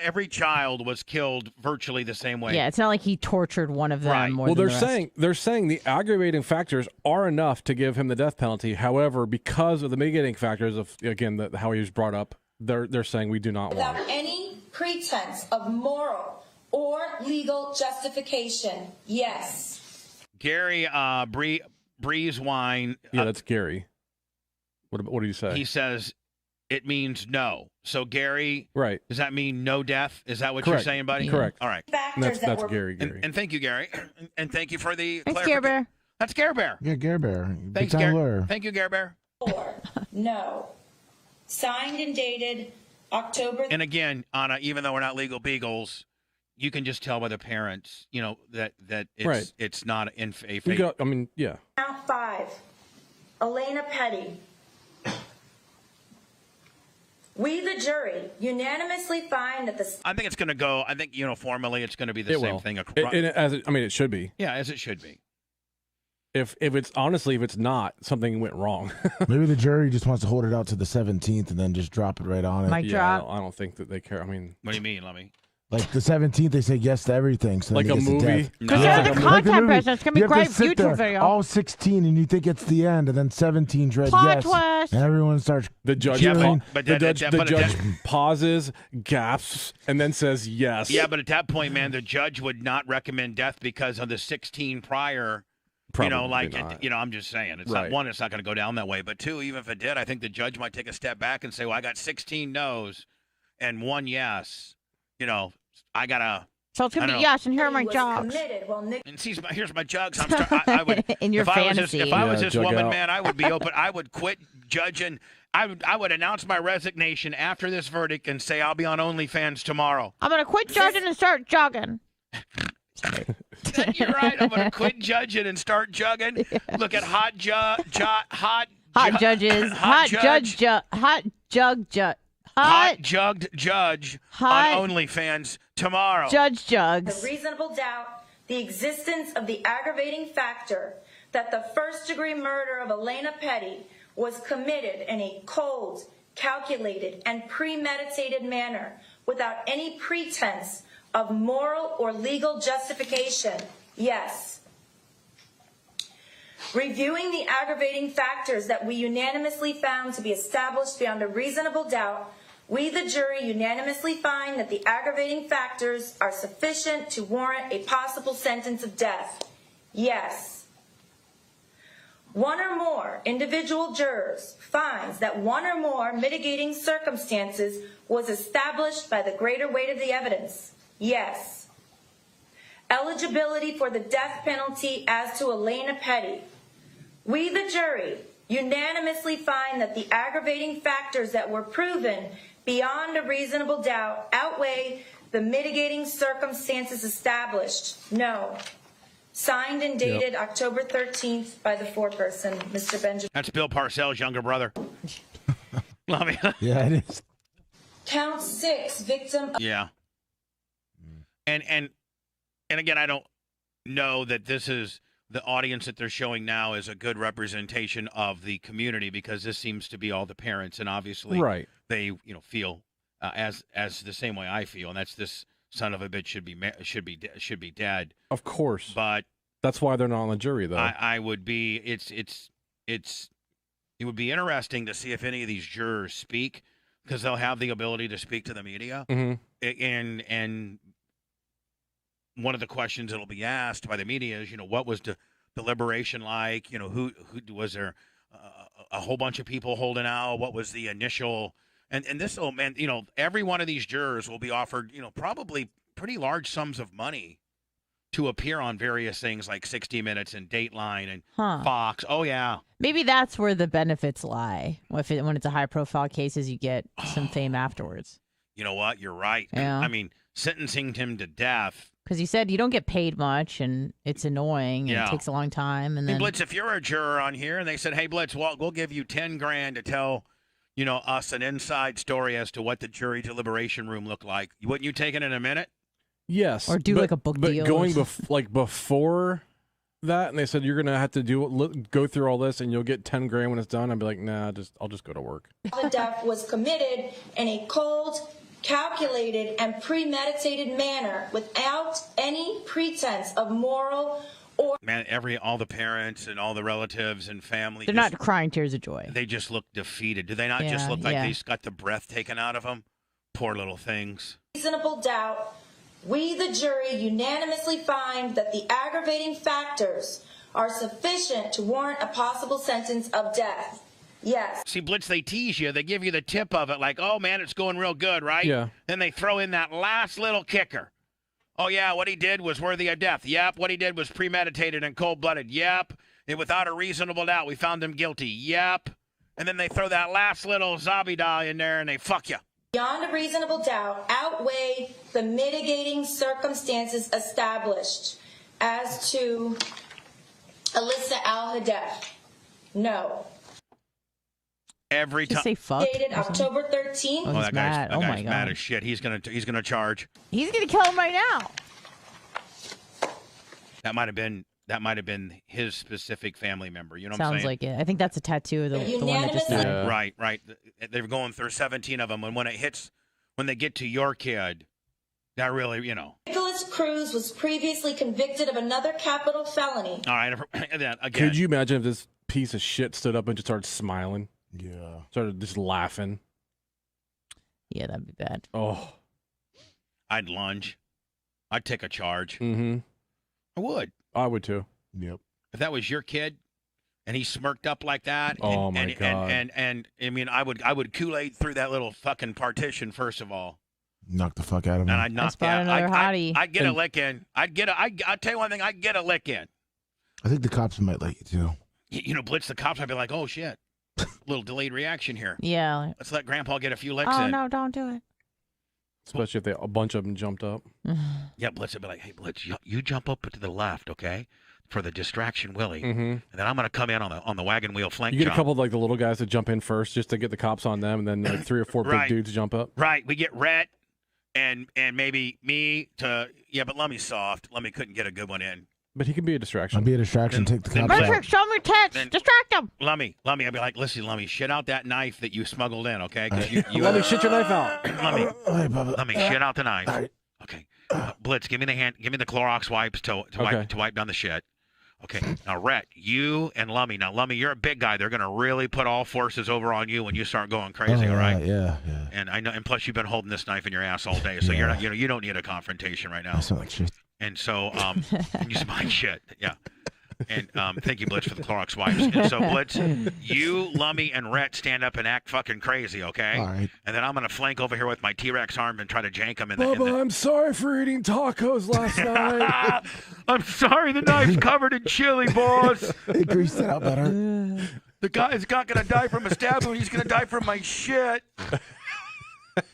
Every child was killed virtually the same way. Yeah, it's not like he tortured one of them Right. more Well, than the rest. they're saying the aggravating factors are enough to give him the death penalty. However, because of the mitigating factors of how he was brought up, they're saying we do not want Without it. any pretense of moral or legal justification. Yes. Gary Breezewine. Yeah, that's Gary. What do you say? He says it means no. So, Gary, right. Does that mean no death? Is that what Correct. you're saying, buddy? Correct. All right. And that's Gary. And thank you, Gary. And thank you for the Thanks, Care Bear. That's Care Bear. Yeah, Gare Bear. Thanks, Big time Gary. lawyer. Thank you, Care Bear. No. Signed and dated October. And again, Anna, even though we're not legal beagles, you can just tell by the parents, that it's not in a fake. Yeah. Count 5. Elena Petty. We, the jury, unanimously find that the. I think it's going to go. I think formally it's going to be the same thing. It should be. Yeah, as it should be. If it's not, something went wrong. Maybe the jury just wants to hold it out to the 17th and then just drop it right on it. Mic drop. I don't think that they care. I mean, What do you mean, Lemmy? Like the 17th, they say yes to everything. So like then a he gets to movie? death. Because No. they're the Like the content movie. person. It's going to be You have great to sit YouTube there, video. all 16, and you think it's the end, and then 17 dread Plot yes, twist. and everyone starts the judge, cheering. the judge pauses, gasps, and then says yes. Yeah, but at that point, man, the judge would not recommend death because of the 16 prior. Probably not. I'm just saying. It's Right. not one, it's not going to go down that way. But two, even if it did, I think the judge might take a step back and say, well, I got 16 no's and one yes. I got to. So it's going to be yes, and here are my was jugs. committed while Nick. And here's my jugs. I would, In your if fantasy. I was this jug woman, out. man, I would be open. I would quit judging. I would announce my resignation after this verdict and say I'll be on OnlyFans tomorrow. I'm going to quit judging and start jogging. You're right. I'm going to quit judging and start jugging. Yeah. Look at hot judges. hot jugged judge on OnlyFans tomorrow. Judge jugs. A reasonable doubt the existence of the aggravating factor that the first-degree murder of Elena Petty was committed in a cold, calculated, and premeditated manner without any pretense of moral or legal justification. Yes. Reviewing the aggravating factors that we unanimously found to be established beyond a reasonable doubt, we, the jury, unanimously find that the aggravating factors are sufficient to warrant a possible sentence of death. Yes. One or more individual jurors finds that one or more mitigating circumstances was established by the greater weight of the evidence. Yes. Eligibility for the death penalty as to Elena Petty. We, the jury, unanimously find that the aggravating factors that were proven beyond a reasonable doubt outweigh the mitigating circumstances established. No. Signed and dated October 13th by the foreperson, Mr. Benjamin. That's Bill Parcells' younger brother. Yeah, it is. Count 6, victim. Yeah. And again, I don't know that this is the audience that they're showing now is a good representation of the community, because this seems to be all the parents, and obviously they feel as the same way I feel, and that's this son of a bitch should be dead. Of course, but that's why they're not on the jury, though. I would be. It would be interesting to see if any of these jurors speak, because they'll have the ability to speak to the media, and one of the questions that'll be asked by the media is, what was the deliberation like? Who was there? A whole bunch of people holding out. What was the initial? And this will, man, every one of these jurors will be offered, probably pretty large sums of money to appear on various things like 60 Minutes and Dateline and Fox. Oh yeah, maybe that's where the benefits lie. When it's a high-profile cases, you get some fame afterwards. You know what? You're right. Yeah. I mean, sentencing him to death. Because you said you don't get paid much, and it's annoying, and it takes a long time. And then, Blitz, if you're a juror on here, and they said, "Hey, Blitz, we'll give you $10,000 to tell, us an inside story as to what the jury deliberation room looked like," wouldn't you take it in a minute? Yes, or do like a book deal. But going before that, and they said you're gonna have to go through all this, and you'll get $10,000 when it's done. I'd be like, nah, I'll just go to work. The death was committed in a cold, calculated, and premeditated manner without any pretense of moral or... Man, all the parents and all the relatives and family... They're not crying tears of joy. They just look defeated. Do they not just look like they got the breath taken out of them? Poor little things. Reasonable doubt, we, the jury, unanimously find that the aggravating factors are sufficient to warrant a possible sentence of death. Yes. See, Blitz, they tease you. They give you the tip of it, like, oh, man, it's going real good, right? Yeah. Then they throw in that last little kicker. Oh, yeah, what he did was worthy of death. Yep. What he did was premeditated and cold-blooded. Yep. And without a reasonable doubt, we found him guilty. Yep. And then they throw that last little zabida in there, and they fuck you. Beyond a reasonable doubt, outweigh the mitigating circumstances established as to Alyssa Al-Hadef. No. Every time. Say fuck. Dated October 13th. Oh, that guy's mad. mad as shit. He's gonna charge. He's gonna kill him right now. That might have been his specific family member. You know what I'm saying? Sounds like it. I think that's a tattoo of the one that just died. Yeah. Right. They're going through 17 of them, and when they get to your kid, that really, Nicholas Cruz was previously convicted of another capital felony. All right. Again. Could you imagine if this piece of shit stood up and just started smiling? Yeah. Started just laughing. Yeah, that'd be bad. Oh. I'd lunge. I'd take a charge. Mm-hmm. I would. I would too. Yep. If that was your kid and he smirked up like that. Oh, my God. And I mean, I would Kool-Aid through that little fucking partition, first of all. Knock the fuck out of him. And I'd knock out another hottie. I'd get a lick in. I'll tell you one thing, I'd get a lick in. I think the cops might like you too. Blitz the cops, I'd be like, oh, shit. Little delayed reaction here. Yeah. Let's let Grandpa get a few licks in. Oh, no, don't do it. Especially if a bunch of them jumped up. Yeah, Blitz would be like, hey, Blitz, you jump up to the left, okay, for the distraction Willie. Mm-hmm. And then I'm going to come in on the wagon wheel flank You get jump. a couple of the little guys that jump in first just to get the cops on them, and then 3 or 4 big dudes jump up. Right. We get Rhett and maybe me to, but Lummy's soft. Lummy couldn't get a good one in. But he can be a distraction. I'll be a distraction. Take the cops Patrick, out. show me tits. Distract him. Lummy, I'd be like, listen, Lummy, shit out that knife that you smuggled in, okay? Lummy, shit your knife out. Hey, Bubba. Lummy, shit out the knife. Right. Okay. Blitz, give me the Clorox wipes to wipe down the shit. Okay. Now, Rhett, you and Lummy. Now, Lummy, you're a big guy. They're going to really put all forces over on you when you start going crazy, all right? Yeah. And I know, and plus you've been holding this knife in your ass all day, so you're not, you don't need a confrontation right now. I sound like shit. And so, and you smell like shit. Yeah. And thank you, Blitz, for the Clorox wipes. And so, Blitz, you, Lummy, and Rhett stand up and act fucking crazy, okay? All right. And then I'm going to flank over here with my T-Rex arm and try to jank him in the... Bubba, I'm sorry for eating tacos last night. I'm sorry, the knife's covered in chili, boss. They greased it out better. The guy's not going to die from a stab wound. He's going to die from my shit.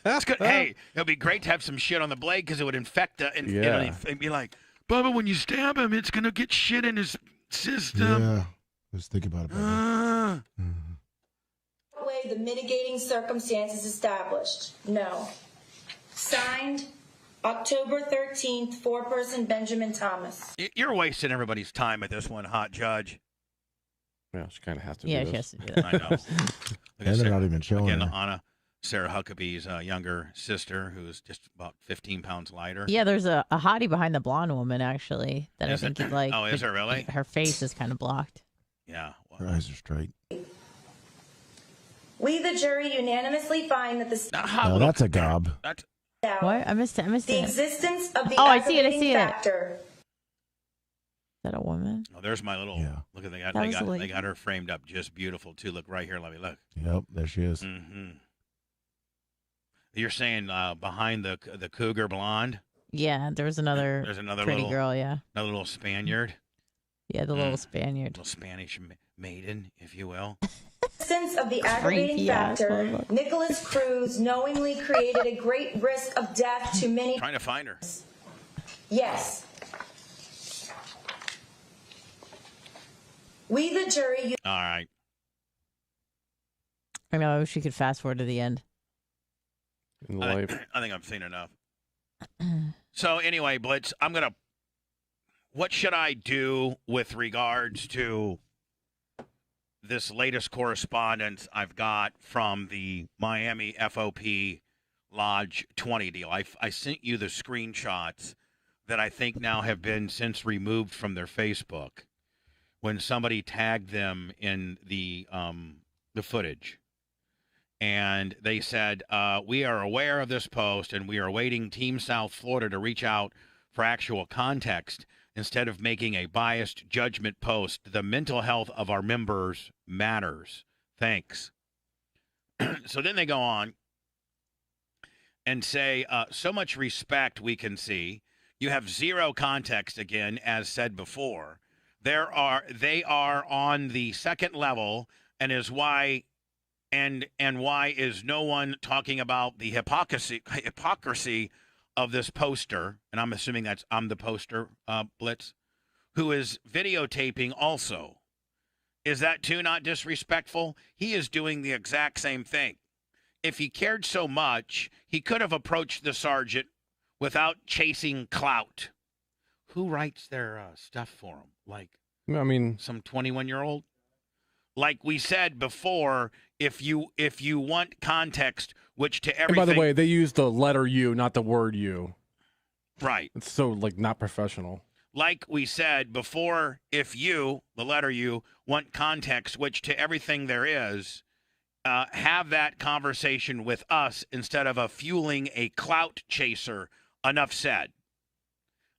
Hey, it would be great to have some shit on the blade because it would infect and be like, Bubba, when you stab him, it's going to get shit in his system. Yeah. Let's think about it. Way the mitigating circumstances established. No. Signed, October 13th, foreperson Benjamin Thomas. You're wasting everybody's time at this one, hot judge. Yeah, she kind of has to Yeah, do she this. has to do that. I know. And they're not even showing Again, her. Anna, Sarah Huckabee's younger sister, who's just about 15 pounds lighter. Yeah, there's a hottie behind the blonde woman, actually, that Is I think it? is like... Oh, is there really? Her face is kind of blocked. Yeah. Her eyes are straight. We, the jury, unanimously find that the... Oh, that's a gob. That's... What? I missed it. The existence of the Oh, I see it. I see it. factor. Is that a woman? Oh, there's my little... Yeah. Look at That was they got her framed up just beautiful, too. Look right here. Let me look. Yep, there she is. Mm-hmm. You're saying behind the cougar blonde? Yeah, there was another, There's another pretty little, girl, yeah. Another little Spaniard. Yeah, the little Spaniard. Little Spanish maiden, if you will. Since of the aggravating Creepy ass factor, motherfucker. Nicholas Cruz knowingly created a great risk of death to many. Trying to find her. Yes. We, the jury. All right. I know, I wish we could fast forward to the end. In I life. think I've seen enough. So anyway, Blitz, what should I do with regards to this latest correspondence I've got from the Miami FOP Lodge 20 deal? I sent you the screenshots that I think now have been since removed from their Facebook when somebody tagged them in the footage. And they said, we are aware of this post and we are awaiting Team South Florida to reach out for actual context instead of making a biased judgment post. The mental health of our members matters. Thanks. So then they go on and say, so much respect we can see. You have zero context again, as said before. They are on the second level and is why and why is no one talking about the hypocrisy of this poster, and I'm assuming I'm the poster, Blitz, who is videotaping also. Is that too not disrespectful? He is doing the exact same thing. If he cared so much, he could have approached the sergeant without chasing clout. Who writes their stuff for him? Like, I mean, some 21-year-old? Like we said before, if you want context, which to everything... And by the way, they use the letter U, not the word U. Right. It's so, not professional. Like we said before, if you, the letter U, want context, which to everything there is, have that conversation with us instead of fueling a clout chaser. Enough said.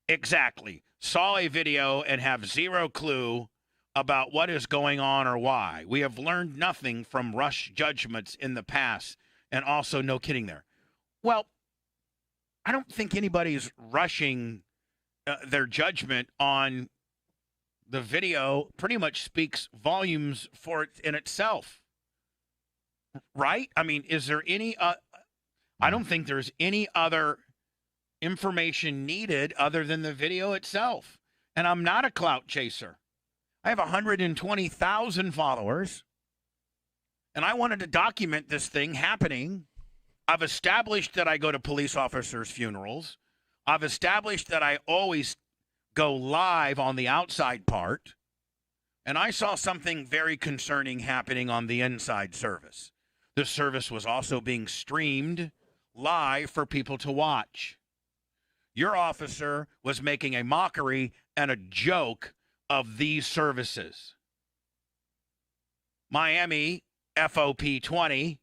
Exactly. Saw a video and have zero clue about what is going on or why. We have learned nothing from rush judgments in the past, and also no kidding there. Well, I don't think anybody's rushing their judgment on the video. Pretty much speaks volumes for it in itself, right? I mean, is there any I don't think there's any other information needed other than the video itself. And I'm not a clout chaser. I have 120,000 followers, and I wanted to document this thing happening. I've established that I go to police officers' funerals. I've established that I always go live on the outside part, and I saw something very concerning happening on the inside service. The service was also being streamed live for people to watch. Your officer was making a mockery and a joke of these services. Miami FOP 20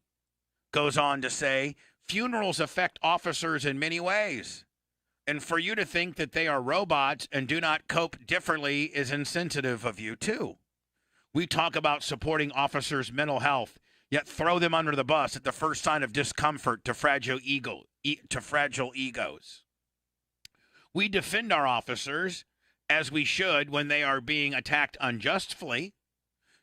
goes on to say, funerals affect officers in many ways. And for you to think that they are robots and do not cope differently is insensitive of you, too. We talk about supporting officers' mental health, yet throw them under the bus at the first sign of discomfort to fragile egos. We defend our officers, as we should, when they are being attacked unjustly.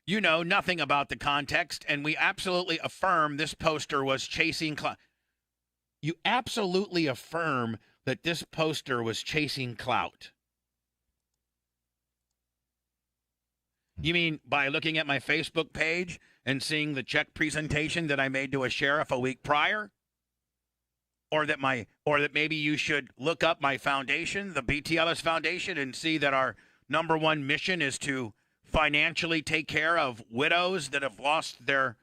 You know nothing about the context, and we absolutely affirm this poster was chasing clout. You absolutely affirm that this poster was chasing clout. You mean by looking at my Facebook page and seeing the check presentation that I made to a sheriff a week prior? Or that maybe you should look up my foundation, the BTLS Foundation, and see that our number one mission is to financially take care of widows that have lost their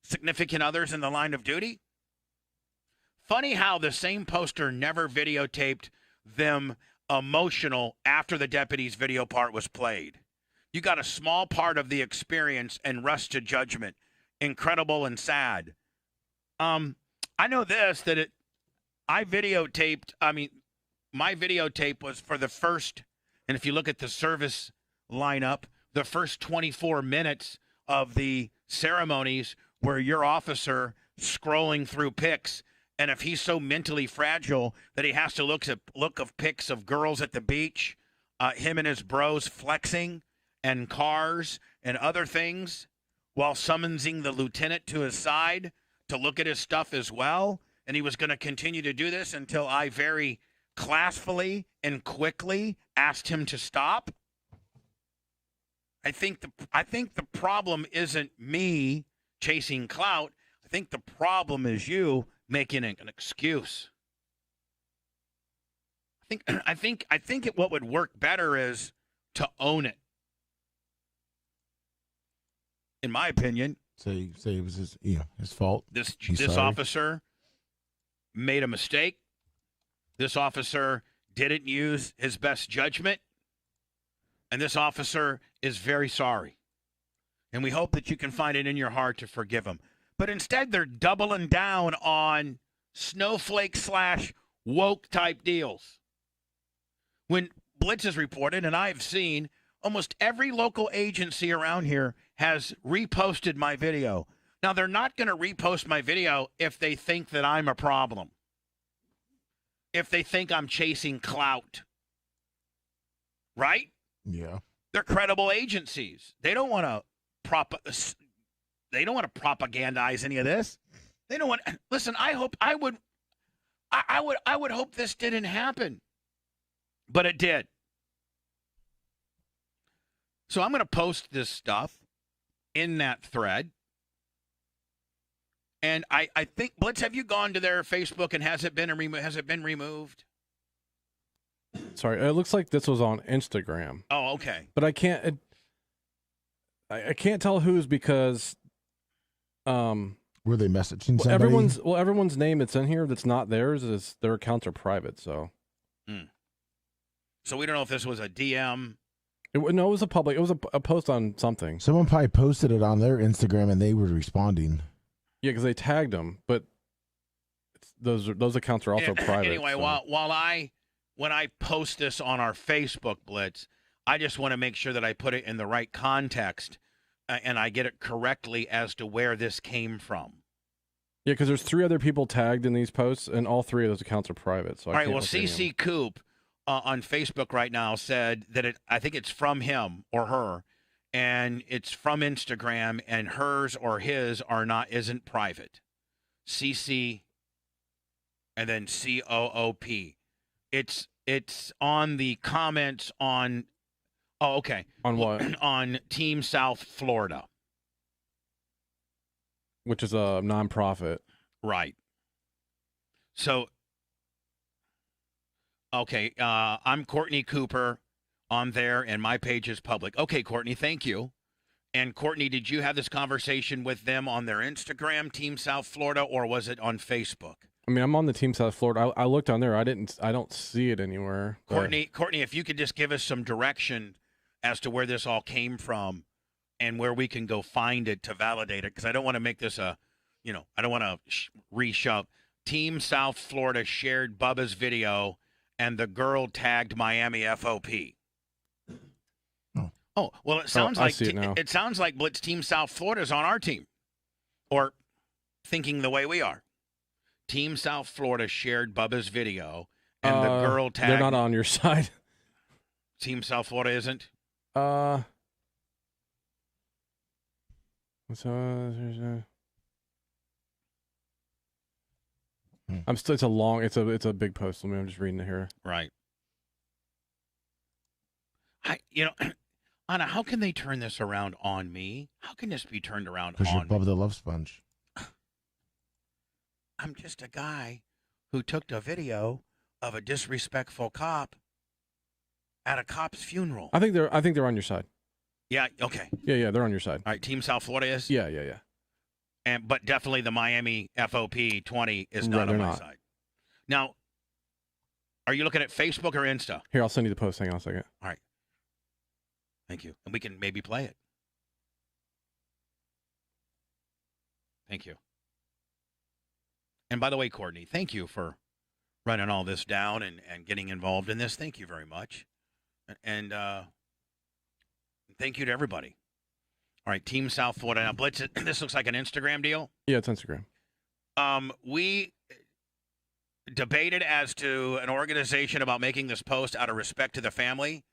significant others in the line of duty? Funny how the same poster never videotaped them emotional after the deputy's video part was played. You got a small part of the experience and rush to judgment. Incredible and sad. I know this, that my videotape was for the first, and if you look at the service lineup, the first 24 minutes of the ceremonies where your officer scrolling through pics, and if he's so mentally fragile that he has to look at pics of girls at the beach, him and his bros flexing, and cars and other things, while summoning the lieutenant to his side to look at his stuff as well, and he was going to continue to do this until I very classfully and quickly asked him to stop. I think the problem isn't me chasing clout. I think the problem is you making an excuse. I think what would work better is to own it. In my opinion, say it was his fault. This officer made a mistake. This officer didn't use his best judgment, and this officer is very sorry. And we hope that you can find it in your heart to forgive him. But instead, they're doubling down on snowflake/woke type deals. When Blitz is reported, and I've seen almost every local agency around here has reposted my video. Now, they're not going to repost my video if they think that I'm a problem, if they think I'm chasing clout. Right? Yeah. They're credible agencies. They don't want to propagandize any of this. They don't want. Listen, I would hope this didn't happen, but it did. So I'm going to post this stuff in that thread. And I think, Blitz, have you gone to their Facebook and has it been removed? Sorry, it looks like this was on Instagram. Oh, okay. But I can't tell whose because were they messaging somebody? Everyone's name that's in here that's not theirs is their accounts are private, so. So we don't know if this was a DM. No, it was a public. It was a post on something. Someone probably posted it on their Instagram, and they were responding. Yeah, because they tagged them, but those accounts are also private. Anyway, so. when I post this on our Facebook, Blitz, I just want to make sure that I put it in the right context and I get it correctly as to where this came from. Yeah, because there's 3 other people tagged in these posts, and all 3 of those accounts are private. So all right. Well, CC Coop on Facebook right now said that I think it's from him or her, and it's from Instagram, and hers or his isn't private. CC and then COOP. It's on the comments on. Oh, okay. On what? On Team South Florida, which is a nonprofit. Right. So. Okay, I'm Courtney Cooper on there, and my page is public. Okay, Courtney, thank you. And Courtney, did you have this conversation with them on their Instagram, Team South Florida, or was it on Facebook? I mean, I'm on the Team South Florida. I looked on there. I don't see it anywhere. Courtney, if you could just give us some direction as to where this all came from and where we can go find it to validate it, because I don't want to make this I don't want to reshove. Team South Florida shared Bubba's video and the girl tagged Miami FOP. Oh, well, it sounds like it sounds like Blitz Team South Florida is on our team, or thinking the way we are. Team South Florida shared Bubba's video, and the girl tagged. They're not on your side. Team South Florida isn't. I'm still. It's a long. It's a big post. I'm just reading it here. Right. Anna, how can they turn this around on me? How can this be turned around on me? Because you're Bubba the Love Sponge. I'm just a guy who took a video of a disrespectful cop at a cop's funeral. I think they're on your side. Yeah. Okay. Yeah. They're on your side. All right. Team South Florida is. Yeah. But definitely the Miami FOP 20 is not on my side. Now, are you looking at Facebook or Insta? Here, I'll send you the post. Hang on a second. All right. Thank you. And we can maybe play it. Thank you. And by the way, Courtney, thank you for running all this down and getting involved in this. Thank you very much. And thank you to everybody. All right, Team South Florida. Now, Blitz, this looks like an Instagram deal. Yeah, it's Instagram. We debated as to an organization about making this post out of respect to the family.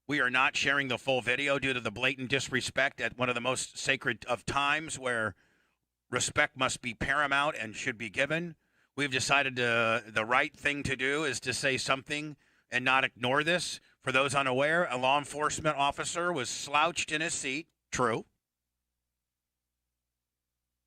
We are not sharing the full video due to the blatant disrespect at one of the most sacred of times where respect must be paramount and should be given. We've decided the right thing to do is to say something and not ignore this. For those unaware, a law enforcement officer was slouched in his seat. True.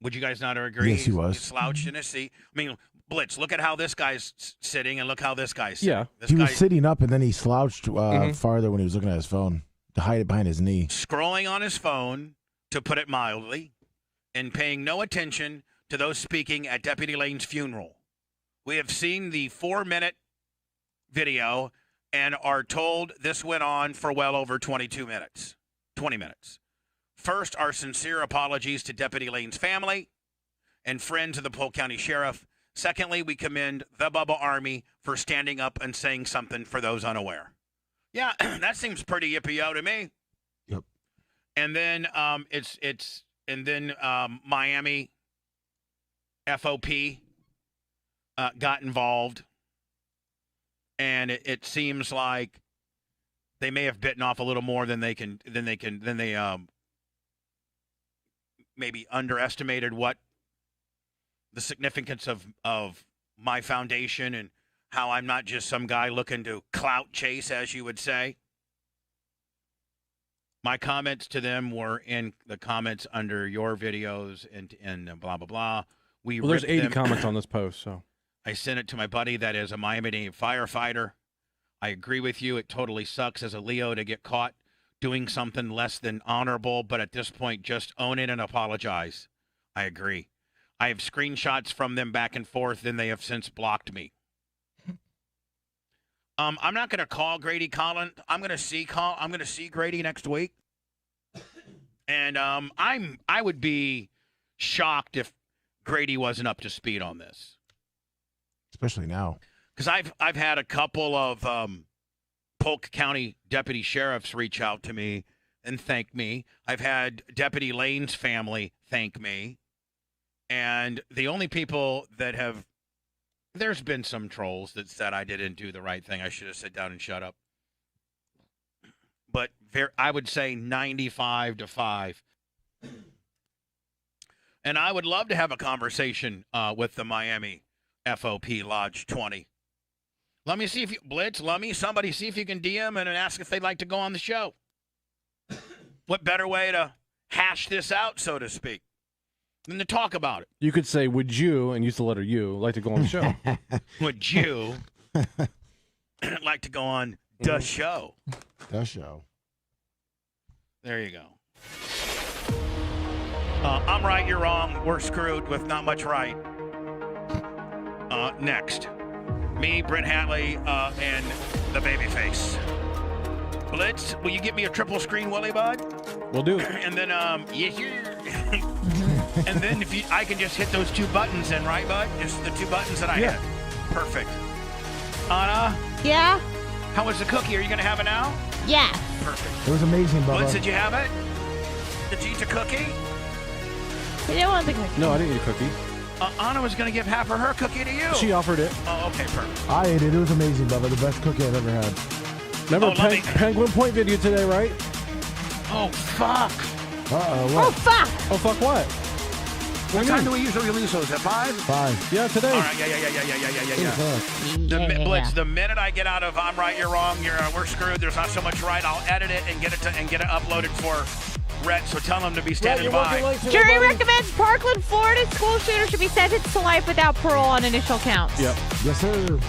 Would you guys not agree? Yes, he was. He's slouched in his seat. I mean, Blitz, look at how this guy's sitting and look how this guy's sitting. Yeah. He was sitting up, and then he slouched farther when he was looking at his phone to hide it behind his knee. Scrolling on his phone, to put it mildly, and paying no attention to those speaking at Deputy Lane's funeral. We have seen the 4-minute video and are told this went on for well over 20 minutes. First, our sincere apologies to Deputy Lane's family and friends of the Polk County Sheriff. Secondly, we commend the Bubba Army for standing up and saying something for those unaware. Yeah, that seems pretty yippee-yo to me. Yep. And then Miami FOP got involved, and it seems like they may have bitten off a little more than they maybe underestimated what the significance of my foundation and how I'm not just some guy looking to clout chase, as you would say. My comments to them were in the comments under your videos and blah, blah, blah. There's 80 comments on this post, so. I sent it to my buddy that is a Miami-Dade firefighter. I agree with you. It totally sucks as a Leo to get caught doing something less than honorable, but at this point, just own it and apologize. I agree. I have screenshots from them back and forth, and they have since blocked me. I'm not going to call Grady Collins. I'm going to see Grady next week, and I would be shocked if Grady wasn't up to speed on this, especially now. Because I've had a couple of Polk County deputy sheriffs reach out to me and thank me. I've had Deputy Lane's family thank me. And the only people that have, there's been some trolls that said I didn't do the right thing. I should have sat down and shut up. But I would say 95-5. And I would love to have a conversation with the Miami FOP Lodge 20. Let me see if you, Blitz, somebody see if you can DM and ask if they'd like to go on the show. What better way to hash this out, so to speak, than to talk about it? You could say, would you, and use the letter U, like to go on the show? Would you like to go on the show? The show. There you go. I'm right, you're wrong. We're screwed with not much right. Next. Me, Brent Hatley, and the babyface. Blitz, will you get me a triple screen, Willie Bud? We'll do. And then, and then I can just hit those two buttons in, right, Bud? Just the two buttons that I hit. Perfect. Anna, Yeah? How was the cookie? Are you going to have it now? Yeah. Perfect. It was amazing, Bubba. Blitz, did you have it? Did you eat the cookie? You didn't want the cookie. No, I didn't eat a cookie. Anna was going to give half of her cookie to you. She offered it. Oh, okay, perfect. I ate it. It was amazing, Bubba. The best cookie I've ever had. Remember Penguin Point video today, right? Oh, fuck. Uh-oh, Oh, what? fuck. Oh, fuck what? What time do we usually release those? At 5? 5. Yeah, today. All right, yeah. Blitz, the minute I get out of I'm right, you're wrong, we're screwed, there's not so much right, I'll edit it and get it uploaded for Rhett, so tell him to be standing by. Jury recommends Parkland, Florida school shooter should be sentenced to life without parole on initial counts. Yep. Yes, sir.